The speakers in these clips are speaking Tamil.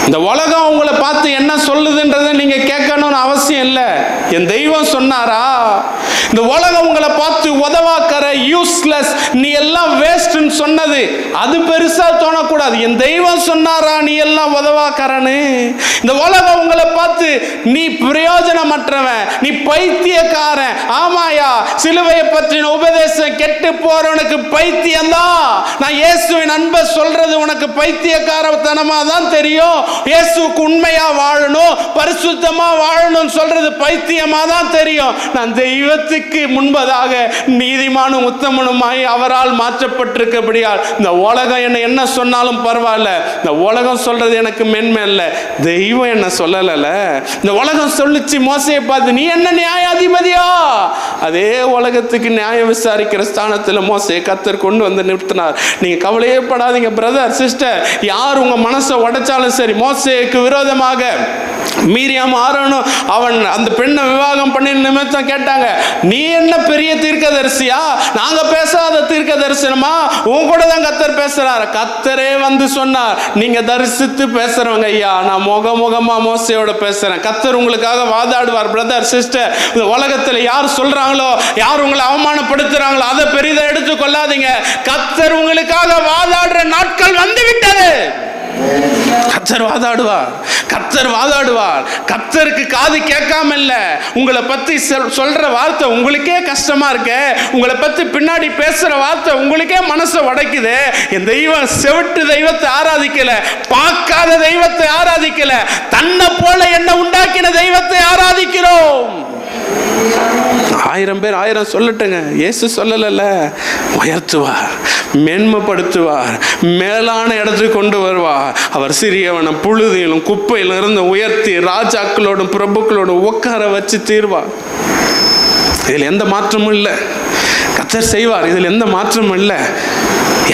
இந்த உலகம் உங்களை பார்த்து என்ன சொல்லுதுன்றதை நீங்க கேட்கணும்னு அவசியம் இல்லை. என் தெய்வம் சொன்னாரா, இந்த உலகம் உங்களை பார்த்து உதவாக்கற, யூஸ்லெஸ், நீ எல்லாம் வேஸ்ட்னு சொன்னது அது பெருசா தோணக்கூடாது. என் தெய்வம் சொன்னாரா நீ எல்லாம் உதவாக்கறன்னு. இந்த உலகம் உங்களை பார்த்து நீ பிரயோஜனமற்றவன், நீ பைத்தியக்காரன், ஆமாயா சிலுவையை பற்றின உபதேசம் கெட்டு போறவனுக்கு பைத்தியம்தான். நான் இயேசுவின் அன்பை சொல்றது உனக்கு பைத்தியக்காரத்தனமா தான் தெரியும். இயேசுக்கு உண்மையா வாழணும், பரிசுத்தமா வாழணும் சொல்றது பைத்தியமா தான் தெரியும். நான் தெய்வத்துக்கு முன்பதாக நீதிமானும் உத்தமனுமாய் அவரால் மாற்றப்பட்டிருக்கபடியால் இந்த உலகம் என்ன சொன்னாலும் பரவாயில்ல, இந்த உலகம் சொல்றது எனக்கு மென்மை இல்லை, தெய்வம் என்ன சொல்லல. இந்த உலகம் சொல்லிச்சு மோசையை பார்த்து நீ என்ன நியாயாதிபதியா, அதே உலகத்துக்கு நியாயம் விசாரிக்கிற ஸ்தானத்தில் மோசையை கர்த்தர் கொண்டு வந்து நிறுத்தினார். நீங்க கவலையே படாதீங்க பிரதர் சிஸ்டர், யார் உங்க மனசை உடைச்சாலும் சரி. மோசேக்கு விரோதமாக மீரியாம் ஆரோனும் அவன் அந்த பெண்ணை விவாகம் பண்ணி நிமித்தம் கேட்டாங்க, நீ என்ன பெரிய தீர்க்கதரிசியா, நாங்க பேசாத தீர்க்க தரிசனமா, உன் கூட தான் கர்த்தர் பேசுறாரு. கர்த்தரே வந்து சொன்னார், நீங்க தரிசித்து பேசுறவங்க ஐயா, நான் முகமுகமா மோசையோட பேசுறேன். கர்த்தர் உங்களுக்காக வாதாடுவார் பிரதர் சிஸ்டர். இந்த உலகத்துல யார் சொல்றாங்களோ, யார் உங்களை அவமானப்படுத்துறாங்களோ அதை பெரிதா எடுத்து கொள்ளாதீங்க. கர்த்தர் உங்களுக்காக வாதாடுற நாட்கள் வந்து விட்டது. கர்த்தர் வாதாடுவார், கர்த்தர் வாதாடுவார். கர்த்தருக்கு காது கேட்காம இல்ல. உங்களை பத்தி சொல்ற வார்த்தை உங்களுக்கே கஷ்டமா இருக்கு, உங்களை பத்தி பின்னாடி பேசுற வார்த்தை உங்களுக்கே மனசை உடைக்குது. என் தெய்வம் செவிட்டு தெய்வத்தை ஆராதிக்கல, பார்க்காத தெய்வத்தை ஆராதிக்கல, தன்னை போல என்ன உண்டாக்கின தெய்வத்தை ஆராதிக்கிறோம். 1000 பேர் 1000 சொல்லட்டுங்க, இயேசு சொல்லல. உயர்த்துவார், மேன்மைப்படுத்துவார், மேலான இடத்துக்கு கொண்டு வருவார். அவர் சிறியவனை புழுதியிலும் குப்பையிலும் இருந்து உயர்த்தி ராஜாக்களோடும் பிரபுக்களோடும் உட்கார வச்சு தீர்வார். இதில் எந்த மாற்றமும் இல்லை. கர்த்தர் செய்வார், இதில் எந்த மாற்றமும் இல்லை.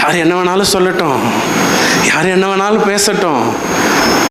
யார் என்ன வேணாலும் சொல்லட்டும், யார் என்ன வேணாலும் பேசட்டும்,